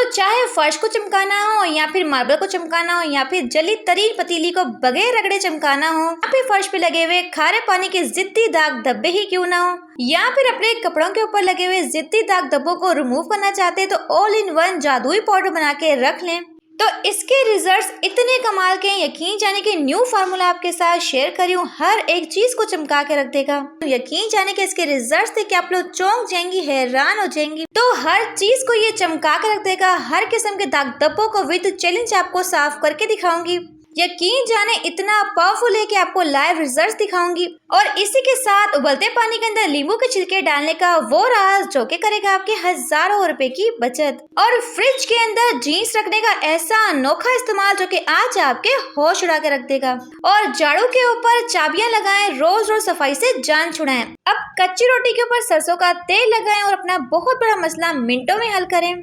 चाहे फर्श को चमकाना हो या फिर मार्बल को चमकाना हो या फिर जली तरी पतीली को बगैर रगड़े चमकाना हो या फिर फर्श पे लगे हुए खारे पानी के जिद्दी दाग धब्बे ही क्यों ना हो या फिर अपने कपड़ों के ऊपर लगे हुए जिद्दी दाग धब्बों को रिमूव करना चाहते हैं तो ऑल इन वन जादुई पाउडर बना के रख लें। तो इसके रिजल्ट्स इतने कमाल के यकीन जाने के न्यू फार्मूला आपके साथ शेयर करी हूँ, हर एक चीज को चमका के रख देगा। यकीन जाने के इसके रिजल्ट्स देख के आप लोग चौंक जाएंगी, हैरान हो जाएंगी। तो हर चीज को ये चमका के रख देगा, हर किस्म के दाग धब्बों को विद चैलेंज आपको साफ करके दिखाऊंगी। यकीन जाने इतना पावरफुल है कि आपको लाइव रिजल्ट्स दिखाऊंगी। और इसी के साथ उबलते पानी के अंदर नींबू के छिलके डालने का वो राज जो कि करेगा आपके हजारों रुपए की बचत। और फ्रिज के अंदर जीन्स रखने का ऐसा अनोखा इस्तेमाल जो कि आज आपके होश उड़ा के रख देगा। और झाड़ू के ऊपर चाबियां लगाएं, रोज रोज सफाई से जान छुड़ाएं। अब कच्ची रोटी के ऊपर सरसों का तेल लगाएं और अपना बहुत बड़ा मसला मिनटों में हल करें।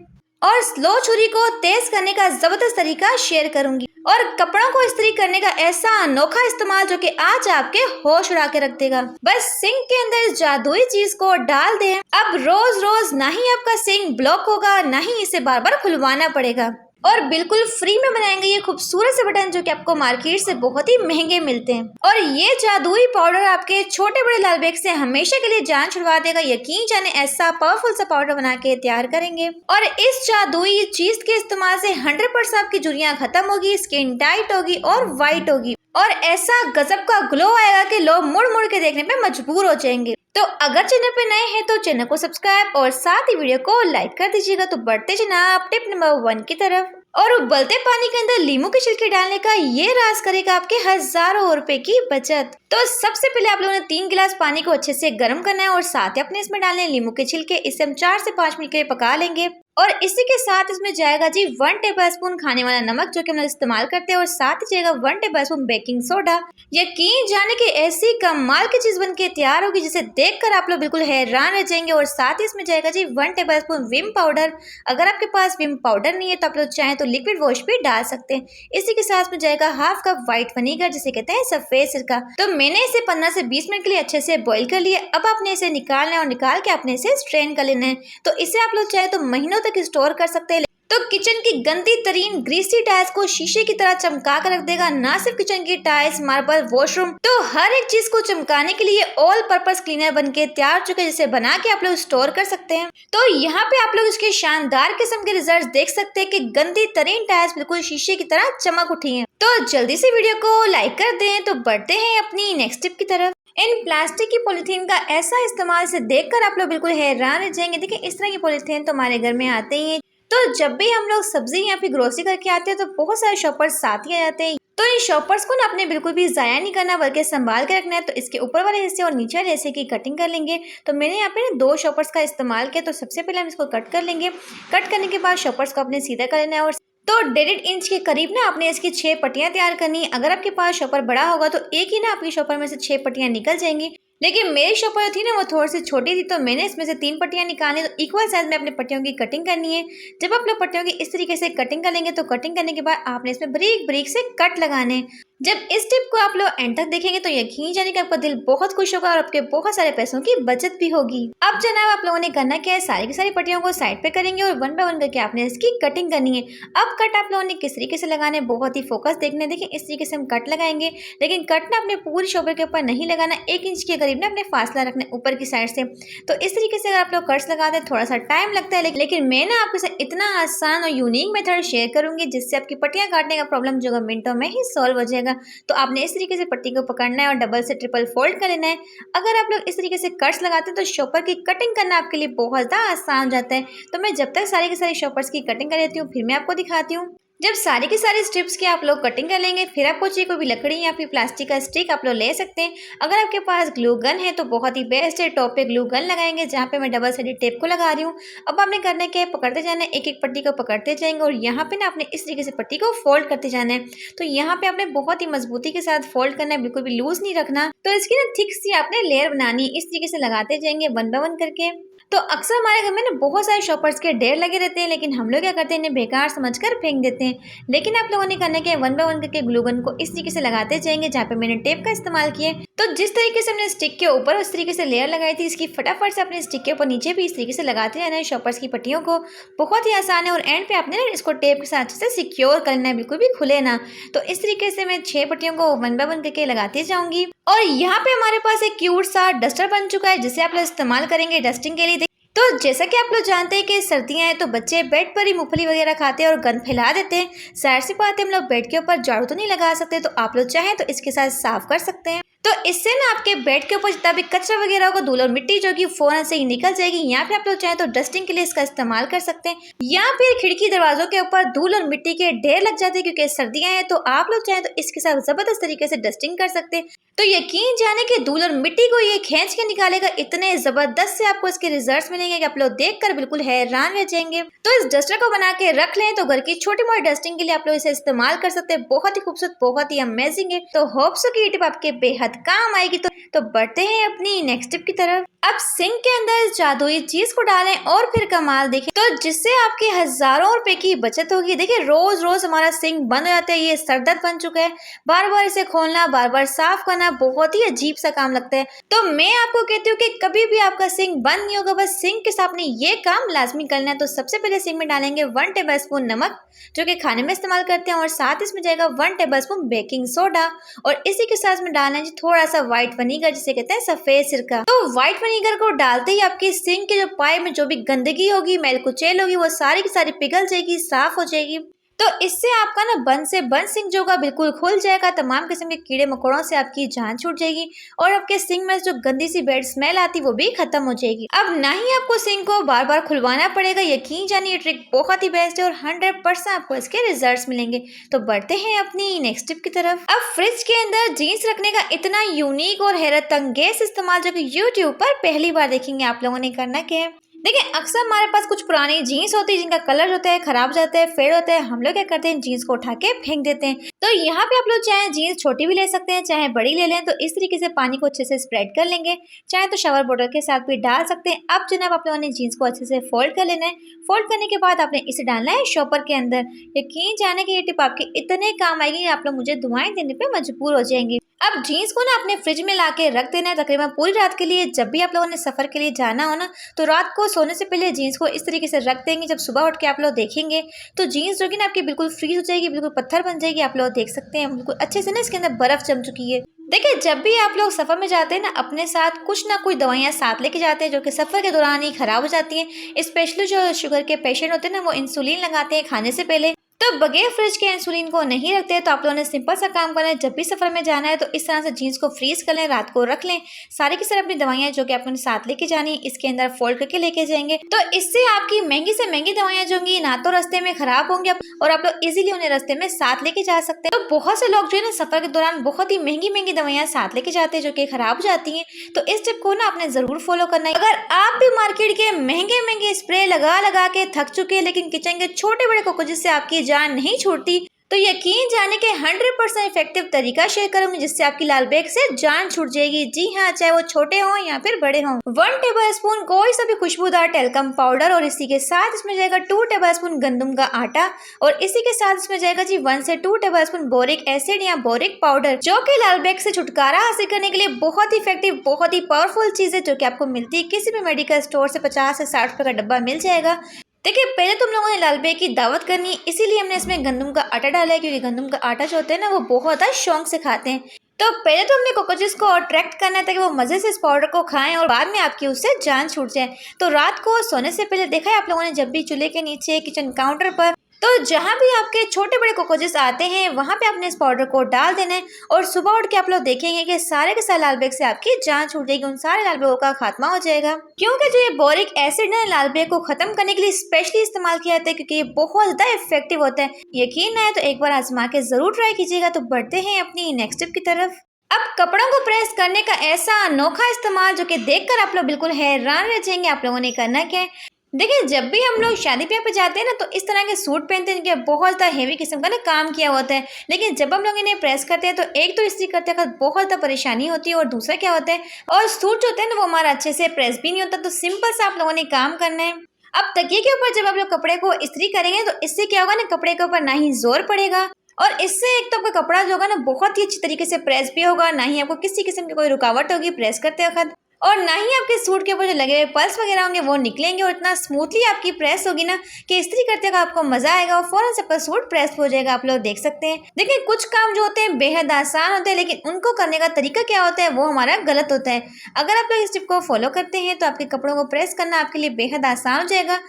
और स्लो छुरी को तेज करने का जबरदस्त तरीका शेयर करूंगी। और कपड़ों को इस्त्री करने का ऐसा अनोखा इस्तेमाल जो कि आज आपके होश उड़ा के रख देगा। बस सिंक के अंदर इस जादुई चीज को डाल दें। अब रोज रोज ना ही आपका सिंक ब्लॉक होगा, ना ही इसे बार बार खुलवाना पड़ेगा। और बिल्कुल फ्री में बनाएंगे ये खूबसूरत से बटन जो कि आपको मार्केट से बहुत ही महंगे मिलते हैं। और ये जादुई पाउडर आपके छोटे बड़े लाल बैग से हमेशा के लिए जान छुड़वा देगा। यकीन जाने ऐसा पावरफुल सा पाउडर बना के तैयार करेंगे। और इस जादुई चीज के इस्तेमाल से 100% आपकी झुर्रियां खत्म होगी, स्किन टाइट होगी और व्हाइट होगी। और ऐसा गजब का ग्लो आएगा कि लोग मुड़ मुड़ के देखने पे मजबूर हो जाएंगे। तो अगर चैनल पे नए हैं तो चैनल को सब्सक्राइब और साथ ही वीडियो को लाइक कर दीजिएगा। तो बढ़ते जनाब टिप नंबर 1 की तरफ। और उबलते पानी के अंदर नींबू के छिलके डालने का ये राज करेगा आपके हजारों रुपए की बचत। तो सबसे पहले आप लोगों ने 3 गिलास पानी को अच्छे से गर्म करना है और साथ ही अपने इसमें डालने नींबू के छिलके। इसे हम 4 से 5 मिनट के लिए पका लेंगे। और इसी के साथ इसमें जाएगा जी 1 टेबलस्पून खाने वाला नमक जो कि हम लोग इस्तेमाल करते हैं। और साथ ही जाएगा 1 टेबलस्पून बेकिंग सोडा। यकीन जाने के ऐसी कमाल की चीज बनके तैयार होगी जिसे देखकर आप लोग बिल्कुल हैरान रह जाएंगे। और साथ ही इसमें जाएगा जी 1 टेबलस्पून विम पाउडर। अगर आपके पास विम पाउडर नहीं है तो आप लोग चाहें तो लिक्विड वॉश भी डाल सकते हैं। इसी के साथ में जाएगा हाफ कप व्हाइट विनेगर जिसे कहते हैं सफेद सिरका। तो मैंने इसे 15 से 20 मिनट के लिए अच्छे से बॉईल कर लिया। अब आपने इसे निकालना है और निकाल के आपने इसे स्ट्रेन कर लेना है। तो इसे आप लोग चाहे तो महीनों तक स्टोर कर सकते हैं। तो किचन की गंदी तरीन ग्रीसी टाइल्स को शीशे की तरह चमका कर रख देगा। ना सिर्फ किचन की टाइल्स, मार्बल, वॉशरूम, तो हर एक चीज को चमकाने के लिए ऑल पर्पस क्लीनर बनके तैयार हो चुके हैं जिसे बना के आप लोग स्टोर कर सकते हैं। तो यहाँ पे आप लोग इसके शानदार किस्म के रिजल्ट देख सकते हैं कि गंदी तरीन टाइल्स बिल्कुल शीशे की तरह चमक उठी है। तो जल्दी से वीडियो को लाइक कर दें। तो बढ़ते हैं अपनी नेक्स्ट टिप की तरफ। इन प्लास्टिक की पॉलिथीन का ऐसा इस्तेमाल से देखकर आप लोग बिल्कुल हैरान रह जाएंगे। देखिए इस तरह की पॉलिथीन तो हमारे घर में आते ही हैं। तो जब भी हम लोग सब्जी या फिर ग्रोसरी करके आते हैं तो बहुत सारे शॉपर्स साथ ही आ जाते हैं। तो इन शॉपर्स को ना अपने बिल्कुल भी जाया नहीं करना बल्कि संभाल के रखना है। तो इसके ऊपर वाले हिस्से और नीचे वाले हिस्से की कटिंग कर लेंगे। तो मैंने यहाँ पे 2 शॉपर्स का इस्तेमाल किया। तो सबसे पहले हम इसको कट कर लेंगे। कट करने के बाद शॉपर्स को अपने सीधा कर लेना है। और तो 1.5 इंच के करीब ना आपने इसकी 6 पट्टियां तैयार करनी है। अगर आपके पास शॉपर बड़ा होगा तो एक ही ना आपकी शॉपर में से 6 पट्टियां निकल जाएंगी। लेकिन मेरी शॉपर थी ना वो थोड़ी सी छोटी थी तो मैंने इसमें से 3 पट्टियां निकाली। तो इक्वल साइज में अपने पट्टियों की कटिंग करनी है। जब आप लोग पट्टियों की इस तरीके से कटिंग कर लेंगे तो कटिंग करने के बाद आपने इसमें बारीक बारीक से कट लगाने। जब इस टिप को आप लोग एंड तक देखेंगे तो यकीन जाने कि आपका दिल बहुत खुश होगा और आपके बहुत सारे पैसों की बचत भी होगी। अब जनाब आप लोगों ने करना क्या है, सारी की सारी पट्टियों को साइड पे करेंगे और 1 बाय 1 करके आपने इसकी कटिंग करनी है। अब कट आप लोगों ने किस तरीके से लगाने बहुत ही फोकस देखने। देखिए इस तरीके से हम कट लगाएंगे। लेकिन कट ना अपने पूरी शॉपर के ऊपर नहीं लगाना, 1 इंच के करीब ना अपने फासला रखना ऊपर की साइड से। तो इस तरीके से अगर आप लोग कट्स लगाते हैं थोड़ा सा टाइम लगता है, लेकिन मैं ना आपके साथ इतना आसान और यूनिक मेथड शेयर करूंगी जिससे आपकी पट्टियां काटने का प्रॉब्लम जो मिनटों में ही सॉल्व हो जाएगा। तो आपने इस तरीके से पट्टी को पकड़ना है और डबल से ट्रिपल फोल्ड कर लेना है। अगर आप लोग इस तरीके से कट्स लगाते हैं तो शॉपर की कटिंग करना आपके लिए बहुत ज़्यादा आसान हो जाता है। तो मैं जब तक सारी की सारी शॉपर्स की कटिंग कर लेती हूँ फिर मैं आपको दिखाती हूँ। जब सारी की सारी स्ट्रिप्स की आप लोग कटिंग कर लेंगे फिर आपको चाहिए कोई भी लकड़ी या फिर प्लास्टिक का स्टिक आप लोग ले सकते हैं। अगर आपके पास ग्लू गन है तो बहुत ही बेस्ट है। टॉप पे ग्लू गन लगाएंगे जहाँ पे मैं डबल साइडेड टेप को लगा रही हूँ। अब आपने करना क्या है, पकड़ते जाना है, एक एक पट्टी को पकड़ते जाएंगे और यहाँ पे ना आपने इस तरीके से पट्टी को फोल्ड करते जाना है। तो यहाँ पे आपने बहुत ही मजबूती के साथ फोल्ड करना है, बिल्कुल भी लूज नहीं रखना। तो इसकी ना थिक सी आपने लेयर बनानी है। इस तरीके से लगाते जाएंगे 1 बाय 1 करके। तो अक्सर हमारे घर में ना बहुत सारे शॉपर्स के ढेर लगे रहते हैं, लेकिन हम लोग क्या करते हैं इन्हें बेकार समझकर फेंक देते हैं। लेकिन आप लोगों ने करना क्या है, 1 बाय 1 करके ग्लू गन को इस तरीके से लगाते जाएंगे जहाँ पे मैंने टेप का इस्तेमाल किया है। तो जिस तरीके से हमने स्टिक के ऊपर उस तरीके से लेयर लगाई थी, इसकी फटाफट से अपने स्टिक के ऊपर नीचे भी इस तरीके से लगाते रहना है शॉपर्स की पट्टियों को। बहुत ही आसान है और एंड पे आपने ना इसको टेप के साथ अच्छे से सिक्योर करना है, बिल्कुल भी खुले ना। तो इस तरीके से मैं 6 पट्टियों को वन बाय वन करके लगाती जाऊंगी। और यहाँ पे हमारे पास एक क्यूट सा डस्टर बन चुका है जिसे आप लोग इस्तेमाल करेंगे डस्टिंग के लिए। तो जैसा कि आप लोग जानते हैं कि सर्दियां हैं तो बच्चे बेड पर ही मूंगफली वगैरह खाते हैं और गंद फैला देते हैं। जाहिर सी बात है हम लोग बेड के ऊपर झाड़ू तो नहीं लगा सकते, तो आप लोग चाहें तो इसके साथ साफ कर सकते हैं। तो इससे ना आपके बेड के ऊपर जितना भी कचरा वगैरह होगा, धूल और मिट्टी जो कि फौरन से ही निकल जाएगी। यहाँ पे आप लोग चाहें तो डस्टिंग के लिए इसका इस्तेमाल कर सकते हैं। या फिर खिड़की दरवाजों के ऊपर धूल और मिट्टी के ढेर लग जाते हैं क्योंकि सर्दियां हैं, तो आप लोग चाहें तो इसके साथ जबरदस्त तरीके से डस्टिंग कर सकते हैं। तो यकीन जाने कि धूल और मिट्टी को ये खींच के निकालेगा, इतने जबरदस्त से आपको इसके रिजल्ट्स मिलेंगे कि आप लोग देखकर बिल्कुल हैरान रह जाएंगे। तो इस डस्टर को बना के रख लें तो घर की छोटी मोटी डस्टिंग के लिए आप लोग इसे इस्तेमाल कर सकते हैं। बहुत ही खूबसूरत, बहुत ही अमेजिंग है। तो होप सो कि ये टिप आपके बेहद काम आएगी। तो बढ़ते हैं अपनी नेक्स्ट टिप की तरफ। अब सिंक के अंदर इस जादुई चीज को डालें और फिर कमाल देखें, तो जिससे आपके हजारों रुपए की बचत होगी। देखिए रोज रोज हमारा सिंक बंद हो जाता है, ये सरदर्द बन चुका है। बार बार इसे खोलना, बार बार साफ करना बहुत ही अजीब सा काम लगता है। तो मैं आपको कहती हूँ कि कभी भी आपका सिंक बंद नहीं होगा, बस सिंक के साथ आपने ये काम लाजमी करना है। तो सबसे पहले सिंक में डालेंगे 1 टेबल स्पून नमक जो कि खाने में इस्तेमाल करते हैं, और साथ इसमें जाएगा 1 टेबल स्पून बेकिंग सोडा, और इसी के साथ में डालना है थोड़ा सा व्हाइट वनीगर जिसे कहते हैं सफेद सिरका। तो व्हाइट वनीगर को डालते ही आपकी सिंक के जो पाइप में जो भी गंदगी होगी, मैल कुचैल होगी, वो सारी की सारी पिघल जाएगी, साफ हो जाएगी। तो इससे आपका ना बंद से बंद सिंक जो होगा बिल्कुल खुल जाएगा। तमाम किस्म के कीड़े मकोड़ों से आपकी जान छूट जाएगी और आपके सिंक में जो गंदी सी बैड स्मेल आती वो भी खत्म हो जाएगी। अब ना ही आपको सिंक को बार बार खुलवाना पड़ेगा। यकीन जानिए ये ट्रिक बहुत ही बेस्ट है और 100% आपको इसके रिजल्ट्स मिलेंगे। तो बढ़ते हैं अपनी नेक्स्ट टिप की तरफ। अब फ्रिज के अंदर जीन्स रखने का इतना यूनिक और हैरत अंगेज इस्तेमाल जो कि यूट्यूब पर पहली बार देखेंगे आप लोगों ने करना क्या है। देखिए अक्सर हमारे पास कुछ पुरानी जीन्स होती है जिनका कलर होता है खराब हो जाता है, फेड होता है। हम लोग क्या करते हैं, जीन्स को उठा के फेंक देते हैं। तो यहाँ पे आप लोग चाहे जीन्स छोटी भी ले सकते हैं, चाहे बड़ी ले लें। तो इस तरीके से पानी को अच्छे से स्प्रेड कर लेंगे, चाहे तो शावर बॉटल के साथ भी डाल सकते हैं। अब जनाब आप लोगों ने जीन्स को अच्छे से फोल्ड कर लेना है। फोल्ड करने के बाद आपने इसे डालना है शॉपर के अंदर। यकीन जाने की ये टिप आपके इतने काम आएगी, आप लोग मुझे दुआएं देने पे मजबूर हो जाएंगे। अब जीन्स को ना अपने फ्रिज में लाके रख देना है तकरीबन पूरी रात के लिए। जब भी आप लोगों ने सफर के लिए जाना हो ना, तो रात को सोने से पहले जीन्स को इस तरीके से रख देंगे। जब सुबह उठ के आप लोग देखेंगे तो जीन्स जो कि ना आपकी बिल्कुल फ्रीज हो जाएगी, बिल्कुल पत्थर बन जाएगी। आप लोग देख सकते हैं बिल्कुल अच्छे से ना इसके अंदर बर्फ जम चुकी है। देखिए जब भी आप लोग सफर में जाते हैं ना, अपने साथ कुछ ना कुछ दवाइयाँ साथ लेके जाते हैं जो कि सफर के दौरान ही खराब हो जाती हैं। स्पेशली जो शुगर के पेशेंट होते हैं ना, वो इंसुलिन लगाते हैं खाने से पहले। तो बगैर फ्रिज के इंसुलिन को नहीं रखते। तो आप लोगों ने सिंपल सा काम करना है, जब भी सफर में जाना है तो इस तरह से जीन्स को फ्रीज कर लें, रात को रख लें। सारी की सारी अपनी दवाइयाँ जो कि आपने साथ लेके जानी इसके अंदर फोल्ड करके लेके जाएंगे। तो इससे आपकी महंगी से महंगी दवाइयाँ जो होंगी ना तो रास्ते में खराब होंगी और आप लोग इजीली उन्हें रास्ते में साथ लेके जा सकते हैं। तो बहुत से लोग जो है ना सफर के दौरान बहुत ही महंगी महंगी दवाइयाँ साथ लेके जाते हैं जो कि खराब हो जाती हैं। तो इस टिप को ना आपने जरूर फॉलो करना है। अगर आप भी मार्केट के महंगे महंगे स्प्रे लगा लगा के थक चुके हैं, लेकिन किचन के छोटे बड़े कॉकरोचेस से आपकी जान नहीं छूटती, तो यकीन जाने के 100% इफेक्टिव तरीका शेयर करूंगी जिससे आपकी लाल बेग से जान छूट जाएगी। जी हाँ, चाहे वो छोटे हों या फिर बड़े हों। 1 टेबल स्पून कोई सा भी खुशबूदार टेल्कम पाउडर, और इसी के साथ इसमें जाएगा 2 टेबल स्पून गंदम का आटा, और इसी के साथ इसमें जाएगा जी 1 से 2 टेबल स्पून बोरिक एसिड या बोरिक पाउडर, जो कि लाल बेग से छुटकारा हासिल करने के लिए बहुत ही इफेक्टिव, बहुत ही पावरफुल चीज है जो कि आपको मिलती है किसी भी मेडिकल स्टोर से। 50 से 60 रुपए का डब्बा मिल जाएगा। देखिए पहले तुम लोगों ने लाल बेग की दावत करनी है, इसीलिए हमने इसमें गंदम का आटा डाला है, क्योंकि गंदम का आटा जो होता है ना वो बहुत ज़्यादा शौक से खाते हैं। तो पहले तो हमने कॉकरोचेस को अट्रैक्ट करना है ताकि वो मजे से इस पाउडर को खाएं और बाद में आपकी उससे जान छूट जाए। तो रात को सोने से पहले देखा है आप लोगों ने, जब भी चूल्हे के नीचे किचन काउंटर पर, तो जहाँ भी आपके छोटे बड़े कॉकरोचेस आते हैं वहाँ पे आपने इस पाउडर को डाल देना है, और सुबह उठ के आप लोग देखेंगे कि सारे के सारे लाल बेग से आपकी जान छूट जाएगी, उन सारे लाल बेगों का खात्मा हो जाएगा। क्योंकि जो ये बोरिक एसिड है लाल बेग को खत्म करने के लिए स्पेशली इस्तेमाल किया जाता है, क्योंकि ये बहुत ज्यादा इफेक्टिव होता है। यकीन ना है तो एक बार आजमा के जरूर ट्राई कीजिएगा। तो बढ़ते हैं अपनी नेक्स्ट टिप की तरफ। अब कपड़ों को प्रेस करने का ऐसा अनोखा इस्तेमाल जो कि देखकर आप लोग बिल्कुल हैरान रह जाएंगे। आप लोगों ने करना क्या है, देखिए जब भी हम लोग शादी ब्याह पे जाते हैं ना, तो इस तरह के सूट पहनते हैं जिनके बहुत ज़्यादा हेवी किस्म का ना काम किया होता है। लेकिन जब हम लोग इन्हें प्रेस करते हैं तो एक तो इस्त्री करते वक्त बहुत ज़्यादा परेशानी होती है, और दूसरा क्या होता है, और सूट जो होते हैं ना वो हमारा अच्छे से प्रेस भी नहीं होता। तो सिंपल सा आप लोगों ने काम करना है। अब तकिए के ऊपर जब आप लोग कपड़े को इस्त्री करेंगे तो इससे क्या होगा ना, कपड़े के ऊपर ना ही जोर पड़ेगा और इससे एक तो आपका कपड़ा जो होगा ना बहुत ही अच्छी तरीके से प्रेस भी होगा, ना ही आपको किसी किस्म की कोई रुकावट होगी प्रेस करते वक्त, और ना ही आपके सूट के ऊपर जो लगे हुए पल्स वगैरह होंगे वो निकलेंगे, और इतना स्मूथली आपकी प्रेस होगी ना कि इस्त्री करते हुए आपको मजा आएगा और फौरन से आपका सूट प्रेस हो जाएगा। आप लोग देख सकते हैं। देखिए कुछ काम जो होते हैं बेहद आसान होते हैं, लेकिन उनको करने का तरीका क्या होता है वो हमारा गलत होता है। अगर आप लोग इस टिप को फॉलो करते हैं तो आपके कपड़ों को प्रेस करना आपके लिए बेहद आसान हो जाएगा।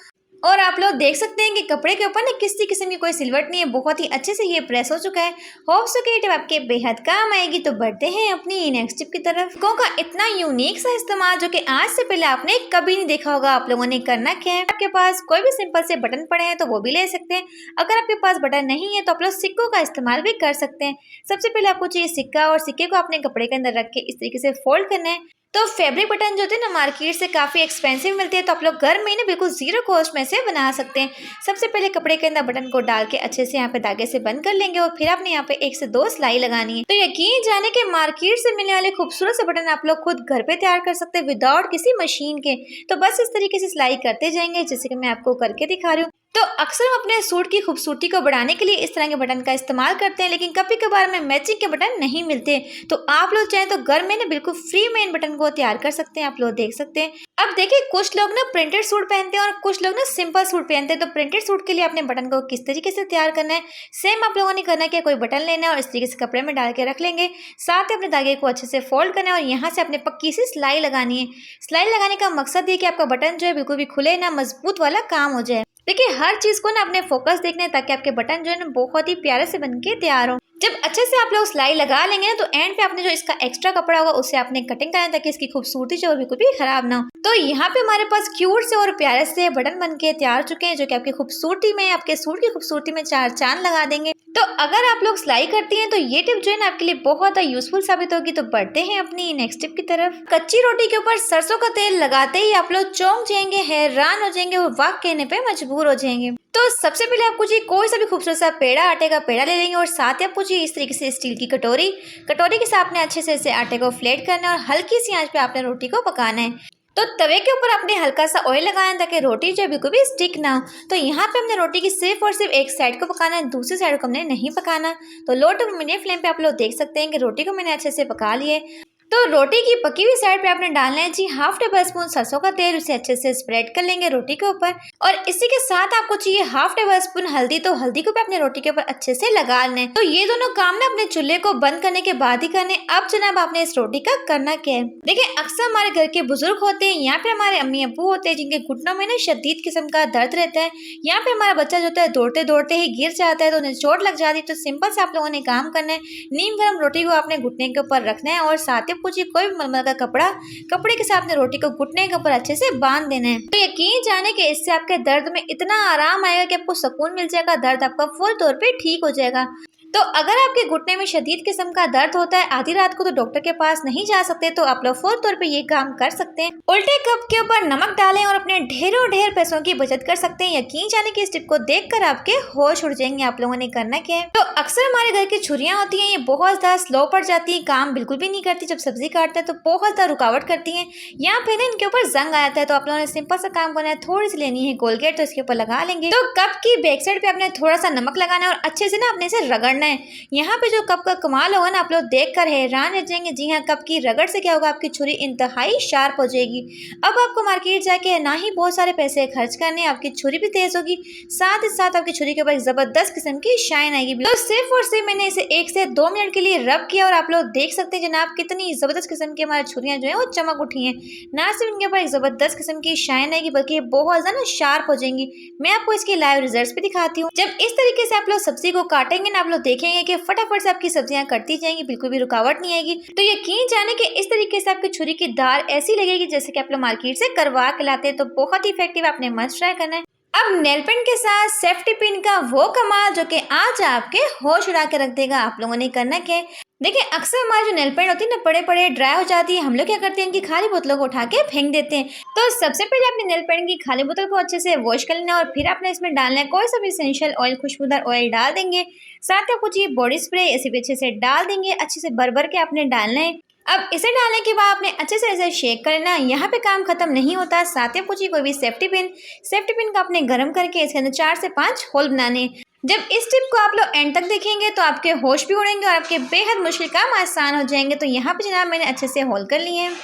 और आप लोग देख सकते हैं कि कपड़े के ऊपर ना किसी किस्म की कोई सिलवट नहीं है, बहुत ही अच्छे से ये प्रेस हो चुका है। होप सो कि टिप आपके बेहद काम आएगी। तो बढ़ते हैं अपनी नेक्स्ट टिप की तरफ। टिपों का इतना यूनिक सा इस्तेमाल जो कि आज से पहले आपने कभी नहीं देखा होगा। आप लोगों ने करना क्या है, आपके पास कोई भी सिंपल से बटन पड़े हैं तो वो भी ले सकते हैं। अगर आपके पास बटन नहीं है तो आप लोग सिक्कों का इस्तेमाल भी कर सकते हैं। सबसे पहले आपको चाहिए सिक्का, और सिक्के को अपने कपड़े के अंदर रख के इस तरीके से फोल्ड करना है। तो फैब्रिक बटन जो होते हैं ना मार्केट से काफ़ी एक्सपेंसिव मिलते हैं, तो आप लोग घर में ही ना बिल्कुल जीरो कॉस्ट में से बना सकते हैं। सबसे पहले कपड़े के अंदर बटन को डाल के अच्छे से यहाँ पे धागे से बंद कर लेंगे, और फिर आपने यहाँ पे 1 से 2 सिलाई लगानी है। तो यकीन जाने के मार्केट से मिलने वाले खूबसूरत से बटन आप लोग खुद घर पे तैयार कर सकते हैं विदाउट किसी मशीन के। तो बस इस तरीके से सिलाई करते जाएंगे जैसे कि मैं आपको करके दिखा रही हूँ। तो अक्सर हम अपने सूट की खूबसूरती को बढ़ाने के लिए इस तरह के बटन का इस्तेमाल करते हैं, लेकिन कभी कभार में मैचिंग के बटन नहीं मिलते। तो आप लोग चाहें तो घर में ना बिल्कुल फ्री में इन बटन को तैयार कर सकते हैं। आप लोग देख सकते हैं। अब देखिए कुछ लोग ना प्रिंटेड सूट पहनते हैं और कुछ लोग ना सिंपल सूट पहनते हैं। तो प्रिंटेड सूट के लिए अपने बटन को किस तरीके से तैयार करना है, सेम आप लोगों ने करना है कि कोई बटन लेना है और इस तरीके से कपड़े में डाल के रख लेंगे। साथ ही अपने धागे को अच्छे से फोल्ड करना है और यहाँ से अपने पक्की सी सिलाई लगानी है। सिलाई लगाने का मकसद ये कि आपका बटन जो है बिल्कुल भी खुले ना, मजबूत वाला काम हो जाए। देखिए हर चीज को ना अपने फोकस देखना है ताकि आपके बटन जो है ना बहुत ही प्यारे से बनके तैयार हो। जब अच्छे से आप लोग सिलाई लगा लेंगे ना तो एंड पे आपने जो इसका एक्स्ट्रा कपड़ा होगा उससे आपने कटिंग करना है ताकि इसकी खूबसूरती जो बिल्कुल भी खराब ना हो। तो यहाँ पे हमारे पास क्यूट से और प्यारे से बटन बनके तैयार चुके हैं जो कि आपकी खूबसूरती में, आपके सूट की खूबसूरती में 4 चांद लगा देंगे। तो अगर आप लोग सिलाई करती हैं तो ये टिप जो है ना आपके लिए बहुत यूजफुल साबित होगी। तो बढ़ते हैं अपनी नेक्स्ट टिप की तरफ। कच्ची रोटी के ऊपर सरसों का तेल लगाते ही आप लोग चौंक जाएंगे, हैरान हो जाएंगे और वाह कहने पे मजबूर हो जाएंगे। तो सबसे पहले आपको चाहिए कोई सा भी खूबसूरत सा पेड़ा, आटे का पेड़ा ले लेंगे, और साथ ही आपको चाहिए इस तरीके से स्टील की कटोरी। कटोरी के साथ आपने अच्छे से इसे आटे को फ्लैट करना है और हल्की सी आंच पे आपने रोटी को पकाना है। तो तवे के ऊपर आपने हल्का सा ऑयल लगाना है ताकि रोटी जो बिल्कुल भी स्टिक ना हो। तो यहाँ पे हमने रोटी की सिर्फ और सिर्फ एक साइड को पकाना है, दूसरी साइड को हमने नहीं पकाना। तो लो टू मीडियम फ्लेम पे आप लोग देख सकते हैं कि रोटी को मैंने अच्छे से पका लिया है। तो रोटी की पकी हुई साइड पे आपने डालना है जी हाफ टेबल स्पून सरसों का तेल। उसे अच्छे से स्प्रेड कर लेंगे रोटी के ऊपर, और इसी के साथ आपको चाहिए हाफ टेबल स्पून हल्दी। तो हल्दी को भी अपने रोटी के ऊपर अच्छे से लगा लेना है। तो ये दोनों काम ना अपने चूल्हे को बंद करने के बाद ही करने। अब जनाब आपने इस रोटी का करना क्या है, देखिए अक्सर हमारे घर के बुजुर्ग होते हैं या फिर हमारे अम्मी अब्बू होते हैं जिनके घुटनों में ना शदीद किस्म का दर्द रहता है, या फिर हमारा बच्चा जो होता है दौड़ते दौड़ते ही गिर जाता है तो उन्हें चोट लग जाती है। तो सिंपल से आप लोगों ने काम करना है, नीम गर्म रोटी को अपने घुटने के ऊपर रखना है और साथ ही पूछिए कोई भी का कपड़े के साथ रोटी को घुटने के ऊपर अच्छे से बांध देना है। तो यकीन जाने कि इससे आपके दर्द में इतना आराम आएगा कि आपको सुकून मिल जाएगा, दर्द आपका फुल तौर पे ठीक हो जाएगा। तो अगर आपके घुटने में शदीद किस्म का दर्द होता है आधी रात को तो डॉक्टर के पास नहीं जा सकते, तो आप लोग फौरी तौर पे ये काम कर सकते हैं। उल्टे कप के ऊपर नमक डालें और अपने ढेरों ढेर पैसों की बचत कर सकते हैं। यकीन जाने की इस टिप को देखकर आपके होश उड़ जाएंगे। आप लोगों ने करना क्या है, तो अक्सर हमारे घर की छुरियां होती हैं, ये बहुत ज्यादा स्लो पड़ जाती है, काम बिल्कुल भी नहीं करती। जब सब्जी काटते हैं तो बहुत ज्यादा रुकावट करती है, या फिर इनके ऊपर जंग आ जाता है। तो आप लोगों ने सिंपल सा काम करना है, थोड़ी सी लेनी है कोलगेट, तो इसके ऊपर लगा लेंगे। तो कप की बैक साइड पे आपने थोड़ा सा नमक लगाना है और अच्छे से ना अपने से रगड़ना है। यहाँ जो कप का कमाल होगा ना आप लोग देखकर हैरान रह जाएंगे। जी हाँ, कप की रगड़ से क्या होगा, आपकी छुरी इंतहाई शार्प हो जाएगी। अब आपको मार्केट जाके ना ही बहुत सारे पैसे खर्च करने, आपकी छुरी भी तेज होगी, साथ ही साथ आपकी छुरी के ऊपर एक जबरदस्त किस्म की शाइन आएगी। तो सिर्फ और सिर्फ मैंने इसे 1 से 2 मिनट के लिए रब किया और आप लोग देख सकते हैं जनाब कितनी जबरदस्त किस्म की हमारी छुरियां जो है वो चमक उठी हैं। ना सिर्फ इनके ऊपर एक जबरदस्त किस्म की शाइन आएगी बल्कि बहुत ज्यादा शार्प हो जाएंगी। मैं आपको इसके लाइव रिजल्ट भी दिखाती हूँ। जब इस तरीके से आप लोग सब्जी को काटेंगे ना, आप लोग देखेंगे कि फटाफट से आपकी सब्जियां कटती जाएंगी, बिल्कुल भी रुकावट नहीं आएगी। तो यकीन जाने कि इस तरीके से आपकी छुरी की धार ऐसी लगेगी जैसे कि आप लोग मार्केट से करवा के लाते हैं। तो बहुत ही इफेक्टिव, आपने मस्ट ट्राई करना है। अब नेल पेंट के साथ सेफ्टी पिन का वो कमाल जो कि आज आपके होश उड़ा के रख देगा। आप लोगों ने करना क्या है, देखिए अक्सर हमारी जो नेल पेंट होती है ना पड़े पड़े ड्राई हो जाती है। हम लोग क्या करते हैं, इनकी खाली बोतलों को उठा के फेंक देते हैं। तो सबसे पहले अपने नेल पेंट की खाली बोतल को अच्छे से वॉश कर लेना और फिर आपने इसमें डालना है कोई सा भी एसेंशियल ऑयल, खुशबूदार ऑयल डाल देंगे। साथ ही कुछ ये बॉडी स्प्रे ऐसे भी अच्छे से डाल देंगे, अच्छे से भर भर के आपने डालना है। अब इसे डालने के बाद आपने अच्छे से ऐसे शेक कर लेना। यहाँ पे काम खत्म नहीं होता, साथ ही पूछिए कोई भी सेफ्टी पिन का आपने गर्म करके इसके अंदर 4 से 5 होल बनाने। जब इस टिप को आप लोग एंड तक देखेंगे तो आपके होश भी उड़ेंगे और आपके बेहद मुश्किल काम आसान हो जाएंगे। तो यहाँ पे जनाब मैंने अच्छे से होल्ड कर लिए हैं।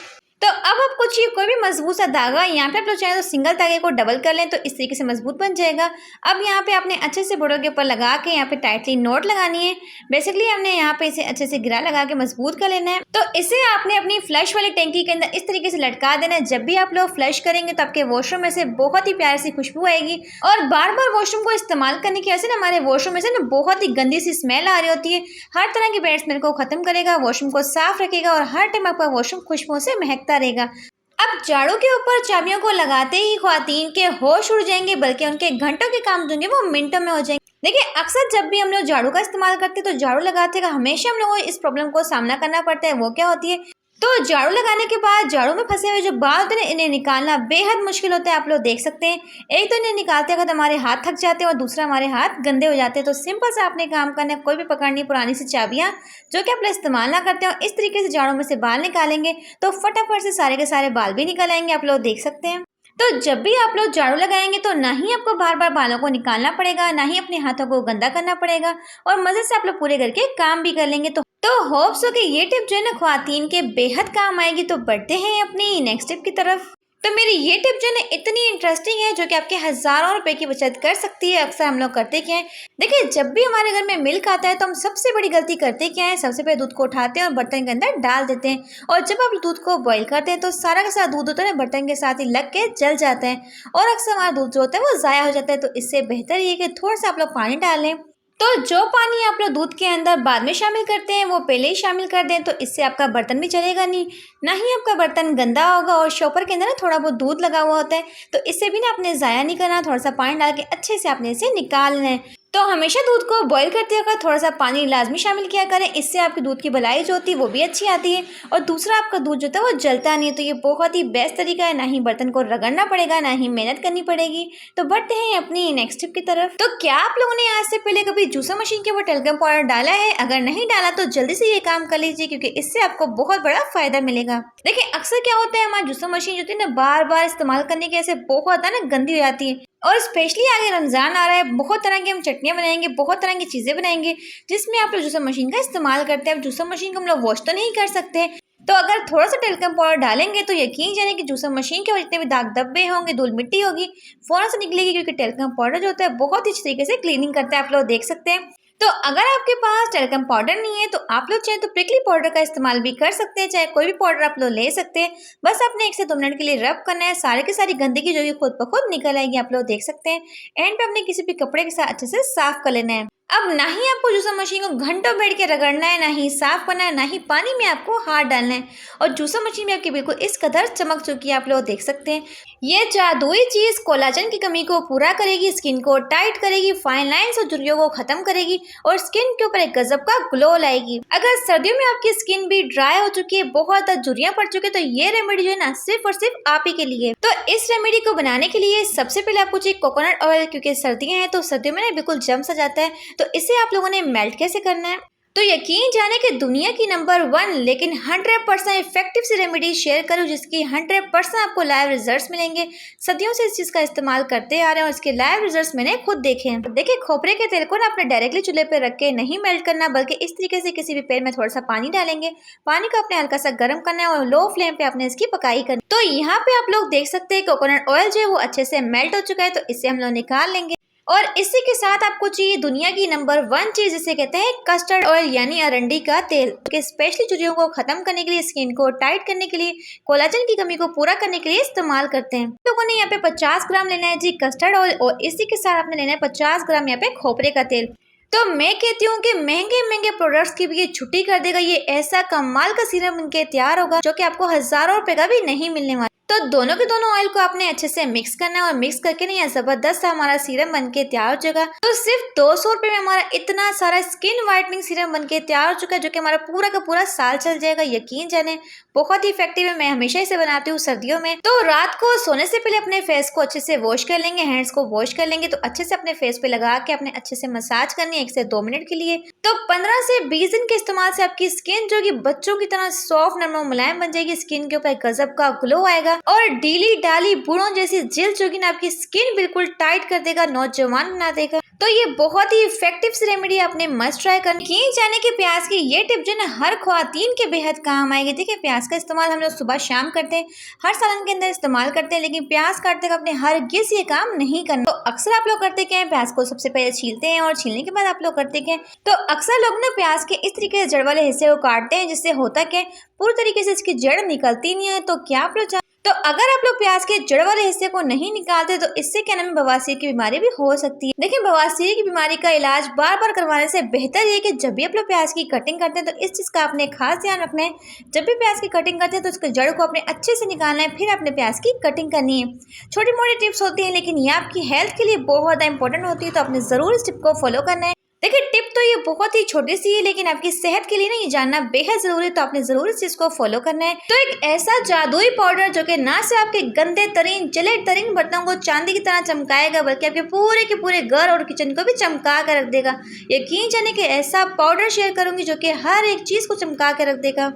तो अब आपको चाहिए कोई भी मजबूत सा धागा, यहाँ पे आप लोग चाहें तो सिंगल धागे को डबल कर लें तो इस तरीके से मजबूत बन जाएगा। अब यहाँ पे आपने अच्छे से बोर्डर के ऊपर लगा के यहाँ पे टाइटली नोट लगानी है। बेसिकली हमने यहाँ पे इसे अच्छे से गिरा लगा के मजबूत कर लेना है। तो इसे आपने अपनी फ्लश वाली टैंकी के अंदर इस तरीके से लटका देना है। जब भी आप लोग फ्लश करेंगे तो आपके वॉशरूम में से बहुत ही प्यारी सी खुशबू आएगी। और बार बार वॉशरूम को इस्तेमाल करने की वजह से ना हमारे वॉशरूम में से ना बहुत ही गंदी सी स्मेल आ रही होती है। हर तरह की बैड स्मेल को खत्म करेगा, वॉशरूम को साफ रखेगा और हर टाइम आपका वॉशरूम खुशबू से महकता रहेगा। अब झाड़ू के ऊपर चाबियों को लगाते ही ख्वातीन के होश उड़ जाएंगे, बल्कि उनके घंटों के काम जो वो मिनटों में हो जाएंगे। देखिए अक्सर जब भी हम लोग झाड़ू का इस्तेमाल करते हैं तो झाड़ू लगाते हैं हमेशा हम लोगों को इस प्रॉब्लम को सामना करना पड़ता है। वो क्या होती है, तो झाड़ू लगाने के बाद झाड़ू में फंसे हुए जो बाल होते हैं इन्हें निकालना बेहद मुश्किल होता है। आप लोग देख सकते हैं, एक तो इन्हें निकालते वक्त हमारे हाथ थक जाते हैं और दूसरा हमारे हाथ गंदे हो जाते हैं। तो सिंपल सा आपने काम करना है, कोई भी पकड़नी पुरानी सी चाबियाँ जो कि आप लोग इस्तेमाल ना करते हो, इस तरीके से झाड़ू में से बाल निकालेंगे तो फटाफट से सारे के सारे बाल भी निकल आएंगे। आप लोग देख सकते हैं। तो जब भी आप लोग झाड़ू लगाएंगे तो ना ही आपको बार बार बालों को निकालना पड़ेगा, ना ही अपने हाथों को गंदा करना पड़ेगा और मजे से आप लोग पूरे घर के काम भी कर लेंगे। तो होप्स हो कि ये टिप जो है ना ख्वातीन के बेहद काम आएगी। तो बढ़ते हैं अपनी नेक्स्ट टिप की तरफ। तो मेरी ये टिप जो है ना इतनी इंटरेस्टिंग है जो कि आपके हज़ारों रुपए की बचत कर सकती है। अक्सर हम लोग करते क्या है, देखिए जब भी हमारे घर में मिल्क आता है तो हम सबसे बड़ी गलती करते क्या है, सबसे पहले दूध को उठाते हैं और बर्तन के अंदर डाल देते हैं। और जब आप दूध को बॉईल करते हैं तो सारा का सारा दूध होता है बर्तन के साथ ही लग के जल जाता है और अक्सर हमारा दूध जो होता है वो ज़ाया हो जाता है। तो इससे बेहतर ये कि थोड़ा सा आप लोग पानी डालें। तो जो पानी आप लोग दूध के अंदर बाद में शामिल करते हैं वो पहले ही शामिल कर दें। तो इससे आपका बर्तन भी चलेगा नहीं, ना ही आपका बर्तन गंदा होगा। और शॉपर के अंदर ना थोड़ा बहुत दूध लगा हुआ होता है तो इससे भी ना आपने ज़ाया नहीं करना, थोड़ा सा पानी डाल के अच्छे से आपने इसे निकालना है। तो हमेशा दूध को बॉईल करते वक्त थोड़ा सा पानी लाजमी शामिल किया करें, इससे आपके दूध की भलाई जो होती है वो भी अच्छी आती है और दूसरा आपका दूध जो होता है वो जलता नहीं है। तो ये बहुत ही बेस्ट तरीका है, ना ही बर्तन को रगड़ना पड़ेगा, ना ही मेहनत करनी पड़ेगी। तो बढ़ते हैं अपनी नेक्स्ट टिप की तरफ। तो क्या आप लोगों ने आज से पहले कभी जूसर मशीन के ऊपर टेल्कम पाउडर डाला है? अगर नहीं डाला तो जल्दी से ये काम कर लीजिए क्योंकि इससे आपको बहुत बड़ा फायदा मिलेगा। देखिए अक्सर क्या होता है, हमारी जूसर मशीन जो होती है ना बार बार इस्तेमाल करने की वजह से बहुत ना गंदी हो जाती है। और स्पेशली आगे रमज़ान आ रहा है, बहुत तरह की हम चटनियाँ बनाएंगे, बहुत तरह की चीज़ें बनाएंगे जिसमें आप लोग जूसर मशीन का इस्तेमाल करते हैं। अब जूसर मशीन को हम लोग वॉश तो नहीं कर सकते, तो अगर थोड़ा सा टेल्कम पाउडर डालेंगे तो यकीन जाने कि जूसर मशीन के जितने भी दाग धब्बे होंगे, धूल मिट्टी होगी, फ़ौरन से निकलेगी क्योंकि टेल्कम पाउडर जो होता है बहुत ही अच्छी तरीके से क्लीनिंग करता है। आप लोग देख सकते हैं। तो अगर आपके पास टेल्कम पाउडर नहीं है तो आप लोग चाहे तो प्रिकली पाउडर का इस्तेमाल भी कर सकते हैं, चाहे कोई भी पाउडर आप लोग ले सकते हैं। बस आपने 1 से 2 मिनट के लिए रब करना है, सारे की सारी गंदगी जो है खुद ब खुद निकल आएगी। आप लोग देख सकते हैं। एंड पे अपने किसी भी कपड़े के साथ अच्छे से साफ कर लेना है। अब ना ही आपको जूसर मशीन को घंटों बैठ के रगड़ना है, ना ही साफ करना है, ना ही पानी में आपको हाथ डालना है। और जूसर मशीन में आपकी बिल्कुल इस कदर चमक चुकी है, आप लोग देख सकते हैं। ये जादुई चीज़ कोलाजन की कमी को पूरा करेगी, स्किन को टाइट करेगी, फाइन लाइन्स और झुर्रियों को खत्म करेगी और स्किन के ऊपर एक गजब का ग्लो लाएगी। अगर सर्दियों में आपकी स्किन भी ड्राई हो चुकी है, बहुत ज़्यादा झुर्रियाँ पड़ चुकी है, तो ये रेमेडी जो है ना सिर्फ और सिर्फ आप ही के लिए। तो इस रेमेडी को बनाने के लिए सबसे पहले आपको चाहिए कोकोनट ऑयल, क्योंकि सर्दियाँ हैं तो सर्दियों में ना बिल्कुल जम सा जाता है। तो इसे आप लोगों ने मेल्ट कैसे करना है, तो यकीन जाने कि दुनिया की नंबर 1 लेकिन 100% इफेक्टिव सी रेमेडी शेयर करूँ जिसकी 100% आपको लाइव रिजल्ट्स मिलेंगे। सदियों से इस चीज़ का इस्तेमाल करते आ रहे हैं और इसके लाइव रिजल्ट्स मैंने खुद देखे हैं। देखिए खोपरे के तेल को ना अपने डायरेक्टली चूल्हे पे रख के नहीं मेल्ट करना, बल्कि इस तरीके से किसी भी पैन में थोड़ा सा पानी डालेंगे, पानी को अपने हल्का सा गर्म करना है और लो फ्लेम पे आपने इसकी पकाई करनी। तो यहाँ पे आप लोग देख सकते हैं कोकोनट ऑयल जो है वो अच्छे से मेल्ट हो चुका है, तो इसे हम लोग निकाल लेंगे। और इसी के साथ आपको चाहिए दुनिया की नंबर 1 चीज, जिसे कहते हैं कस्टर्ड ऑयल यानी अरंडी का तेल, कि स्पेशली झुर्रियों को खत्म करने के लिए, स्किन को टाइट करने के लिए, कोलाजन की कमी को पूरा करने के लिए इस्तेमाल करते हैं। लोगों ने यहाँ पे 50 ग्राम लेना है जी कस्टर्ड ऑयल और इसी के साथ आपने लेना है 50 ग्राम यहाँ पे खोपरे का तेल। तो मैं कहती हूँ कि महंगे महंगे प्रोडक्ट्स की भी ये छुट्टी कर देगा। ये ऐसा कमाल का सीरम बनके तैयार होगा जो कि आपको हज़ारों रुपए का भी नहीं मिलने वाला। तो दोनों के दोनों ऑयल को आपने अच्छे से मिक्स करना है और मिक्स करके नहीं जबरदस्त हमारा सीरम बनके तैयार हो जाएगा। तो सिर्फ 200 रुपये में हमारा इतना सारा स्किन व्हाइटनिंग सीरम बनके तैयार हो चुका है जो कि हमारा पूरा का पूरा साल चल जाएगा। यकीन जाने बहुत ही इफेक्टिव है। मैं हमेशा इसे बनाती हूँ सर्दियों में। तो रात को सोने से पहले अपने फेस को अच्छे से वॉश कर लेंगे, हैंड्स को वॉश कर लेंगे, तो अच्छे से अपने फेस पे लगा के अपने अच्छे से मसाज करनी है 1 से 2 मिनट के लिए। तो 15 से 20 दिन के इस्तेमाल से आपकी स्किन जो कि बच्चों की तरह सॉफ्ट, नरम और मुलायम बन जाएगी। स्किन के ऊपर गजब का ग्लो आएगा और डीली डाली बूढ़ों जैसी जेल जो कि ना आपकी स्किन बिल्कुल टाइट कर देगा, नौजवान बना देगा। तो ये बहुत ही इफेक्टिव सी रेमेडी आपने मस्ट ट्राई करनी। यकीन जाने कि प्याज की ये टिप जो है ना हर ख्वातीन के बेहद काम आएगी। देखिए प्याज का इस्तेमाल हम लोग सुबह शाम करते हैं, हर सालन के अंदर इस्तेमाल करते हैं, लेकिन प्याज काटते वक्त अपने हरगिज़ ये काम नहीं करना। तो अक्सर आप लोग करते क्या है, प्याज को सबसे पहले छीलते हैं और छीलने के बाद आप लोग करते क्या है, तो अक्सर लोग ना प्याज के इस तरीके से जड़ वाले हिस्से को काटते हैं, जिससे होता क्या है पूरी तरीके से इसकी जड़ निकलती नहीं है। तो क्या आप लोग तो अगर आप लोग प्याज के जड़ वाले हिस्से को नहीं निकालते तो इससे क्या नाम है बवासीर की बीमारी भी हो सकती है। देखिए बवासीर की बीमारी का इलाज बार बार करवाने से बेहतर ये कि जब भी आप लोग प्याज की कटिंग करते हैं तो इस चीज़ का आपने खास ध्यान रखना है। जब भी प्याज की कटिंग करते हैं तो उसके जड़ को अपने अच्छे से निकालना है, फिर आपने प्याज की कटिंग करनी है। छोटी मोटी टिप्स होती हैं लेकिन ये आपकी हेल्थ के लिए बहुत ज़्यादा इंपॉर्टेंट होती है, तो आपने ज़रूर इस टिप को फॉलो करना है। देखिए टिप तो ये बहुत ही छोटी सी है लेकिन आपकी सेहत के लिए ना ये जानना बेहद जरूरी है, तो आपने जरूर इस चीज को फॉलो करना है। तो एक ऐसा जादुई पाउडर जो कि ना सिर्फ आपके गंदे तरीन जले तरीन बर्तनों को चांदी की तरह चमकाएगा, बल्कि आपके पूरे के पूरे घर और किचन को भी चमका कर रख देगा। यकीन जाने कि ऐसा पाउडर शेयर करूंगी जो कि हर एक चीज को चमका कर रख देगा।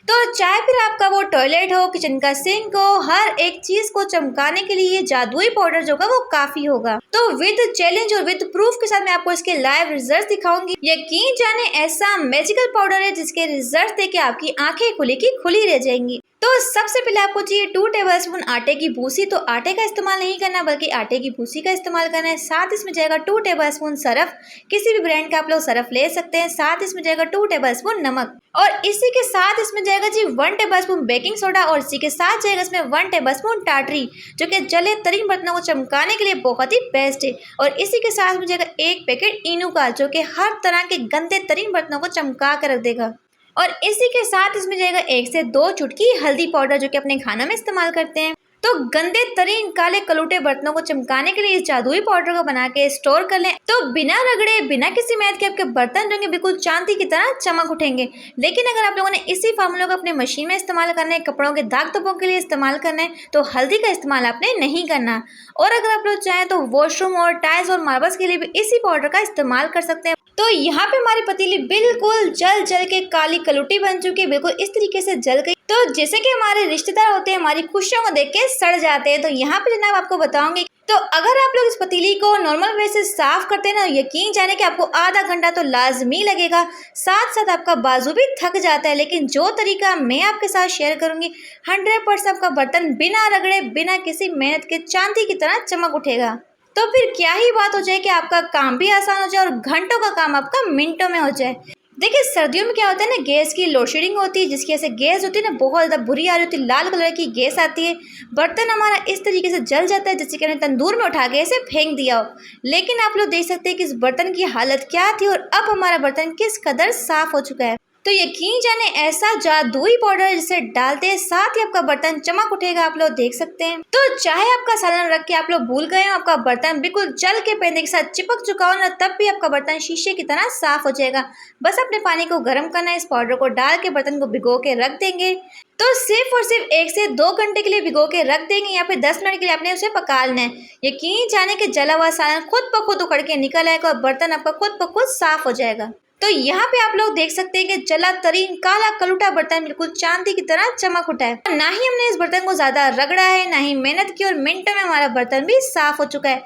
तो चाहे फिर आपका वो टॉयलेट हो, किचन का सिंक हो, हर एक चीज को चमकाने के लिए ये जादुई पाउडर जो होगा वो काफी होगा। तो विद चैलेंज और विद प्रूफ के साथ मैं आपको इसके लाइव रिजल्ट दिखाऊंगी। यकीन जाने ऐसा मैजिकल पाउडर है जिसके रिजल्ट देख के आपकी आंखें खुली की खुली रह जाएंगी। तो सबसे पहले आपको चाहिए 2 टेबलस्पून आटे की भूसी। तो आटे का इस्तेमाल नहीं करना बल्कि आटे की भूसी का इस्तेमाल करना है। साथ इसमें जाएगा 2 टेबलस्पून सरफ, किसी भी ब्रांड का आप लोग सरफ ले सकते हैं। साथ इसमें जाएगा 2 टेबलस्पून नमक और इसी के साथ इसमें जाएगा जी 1 टेबलस्पून बेकिंग सोडा और इसी के साथ जाएगा इसमें 1 टेबलस्पून टाटरी जो कि जले तरीन बर्तनों को चमकाने के लिए बहुत ही बेस्ट है। और इसी के साथ में जाएगा 1 पैकेट इनो का जो कि हर तरह के गंदे तरीन बर्तनों को चमका कर रख देगा। और इसी के साथ इसमें जाएगा 1 से 2 चुटकी हल्दी पाउडर जो कि अपने खाना में इस्तेमाल करते हैं। तो गंदे तरीन काले कलूटे बर्तनों को चमकाने के लिए इस जादुई पाउडर को बना के स्टोर कर लें। तो बिना रगड़े बिना किसी मेहनत के आपके बर्तन जो बिल्कुल चांदी की तरह चमक उठेंगे। लेकिन अगर आप लोगों ने इसी फार्मूले को अपने मशीन में इस्तेमाल करना है, कपड़ों के दाग धब्बों के लिए इस्तेमाल करना है, तो हल्दी का इस्तेमाल आपने नहीं करना। और अगर आप लोग चाहें तो वॉशरूम और टाइल्स और मार्बल्स के लिए भी इसी पाउडर का इस्तेमाल कर सकते हैं। तो यहाँ पे हमारी पतीली बिल्कुल जल जल के काली कलुटी बन चुकी है, बिल्कुल इस तरीके से जल गई। तो जैसे कि हमारे रिश्तेदार होते हैं हमारी खुशियों को देख के सड़ जाते हैं। तो यहाँ पे जनाब आपको बताऊंगी, तो अगर आप लोग इस पतीली को नॉर्मल वे से साफ करते हैं ना, यकीन जाने कि आपको आधा घंटा तो लाजमी लगेगा, साथ साथ आपका बाजू भी थक जाता है। लेकिन जो तरीका मैं आपके साथ शेयर करूंगी 100% आपका बर्तन बिना रगड़े बिना किसी मेहनत के चांदी की तरह चमक उठेगा। तो फिर क्या ही बात हो जाए कि आपका काम भी आसान हो जाए और घंटों का काम आपका मिनटों में हो जाए। देखिए सर्दियों में क्या होता है ना, गैस की लोड शेडिंग होती है, जिसकी वजह से गैस होती है ना बहुत ज़्यादा बुरी आ रही होती है, लाल कलर की गैस आती है। बर्तन हमारा इस तरीके से जल जाता है जैसे कि हमने तंदूर में उठा के इसे फेंक दिया हो। लेकिन आप लोग देख सकते हैं कि इस बर्तन की हालत क्या थी और अब हमारा बर्तन किस कदर साफ हो चुका है। तो यकीन जाने ऐसा जादुई पाउडर जिसे डालते हैं साथ ही आपका बर्तन चमक उठेगा, आप लोग देख सकते हैं। तो चाहे आपका सालन रख के आप लोग भूल गए हो, आपका बर्तन बिल्कुल जल के पैने के साथ चिपक चुका हो ना, तब भी आपका बर्तन शीशे की तरह साफ हो जाएगा। बस अपने पानी को गर्म करना है, इस पाउडर को डाल के बर्तन को भिगो के रख देंगे। तो सिर्फ और सिर्फ 1 से 2 घंटे के लिए भिगो के रख देंगे या फिर 10 मिनट के लिए आपने उसे पका लेना है। यकीन जाने के जला हुआ सालन खुद ब खुद उखड़ के निकल आएगा और बर्तन आपका खुद ब खुद साफ हो जाएगा। तो यहाँ पे आप लोग देख सकते हैं कि जला तरीन काला कलूटा बर्तन बिल्कुल चांदी की तरह चमक उठा है। ना ही हमने इस बर्तन को ज्यादा रगड़ा है, ना ही मेहनत की, और मिनटों में हमारा बर्तन भी साफ हो चुका है।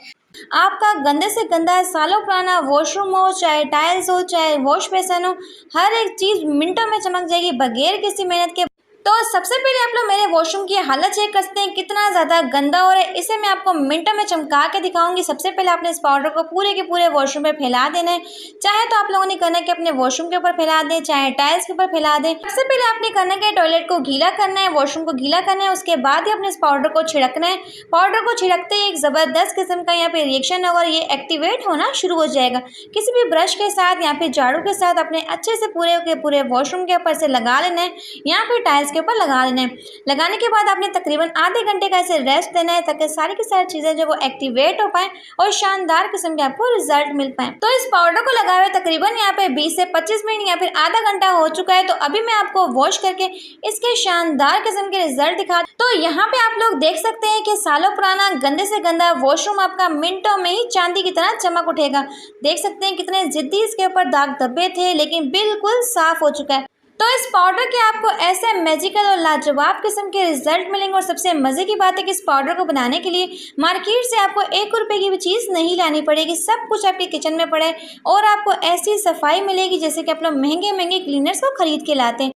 आपका गंदे से गंदा सालों पुराना वॉशरूम हो, चाहे टाइल्स हो, चाहे वॉश बेसन हो, हर एक चीज मिनटों में चमक जाएगी बगैर किसी मेहनत के। तो सबसे पहले आप लोग मेरे वॉशरूम की हालत चेक कर सकते हैं कितना ज़्यादा गंदा हो रहा है। इसे मैं आपको मिनटों में चमका के दिखाऊंगी। सबसे पहले आपने इस पाउडर को पूरे के पूरे वॉशरूम पे फैला देना है। चाहे तो आप लोगों ने करना है कि अपने वॉशरूम के ऊपर फैला दें, चाहे टाइल्स के ऊपर फैला दें। सबसे पहले आपने करना है कि टॉयलेट को गीला करना है, वॉशरूम को गीला करना है, उसके बाद ही अपने इस पाउडर को छिड़कना है। पाउडर को छिड़कते ही एक ज़बरदस्त किस्म का यहाँ पे रिएक्शन होगा और ये एक्टिवेट होना शुरू हो जाएगा। किसी भी ब्रश के साथ या फिर झाड़ू के साथ अपने अच्छे से पूरे के पूरे वॉशरूम के ऊपर से लगा लेना है या फिर टाइल्स के ऊपर लगा लेना है। लगाने के बाद आपने तकरीबन आधे घंटे का इसे रेस्ट देना है ताकि सारी की सारी चीजें जो वो एक्टिवेट हो पाए और शानदार किस्म के आपको रिजल्ट मिल पाए। तो इस पाउडर को लगाए हुए तकरीबन यहाँ पे 20 से 25 मिनट या फिर आधा घंटा हो चुका है। तो अभी मैं आपको वॉश करके इसके शानदार किस्म के रिजल्ट दिखा। तो यहाँ पे आप लोग देख सकते हैं कि सालों पुराना गंदे से गंदा वॉशरूम आपका मिनटों में ही चांदी की तरह चमक उठेगा। देख सकते हैं कितने जिद्दी इसके ऊपर दाग धब्बे थे, लेकिन बिल्कुल साफ हो चुका है। तो इस पाउडर के आपको ऐसे मैजिकल और लाजवाब किस्म के रिजल्ट मिलेंगे। और सबसे मज़े की बात है कि इस पाउडर को बनाने के लिए मार्केट से आपको 1 रुपये की भी चीज़ नहीं लानी पड़ेगी, सब कुछ आपके किचन में पड़ा है और आपको ऐसी सफाई मिलेगी जैसे कि आप लोग महंगे महंगे क्लीनर्स को खरीद के लाते हैं।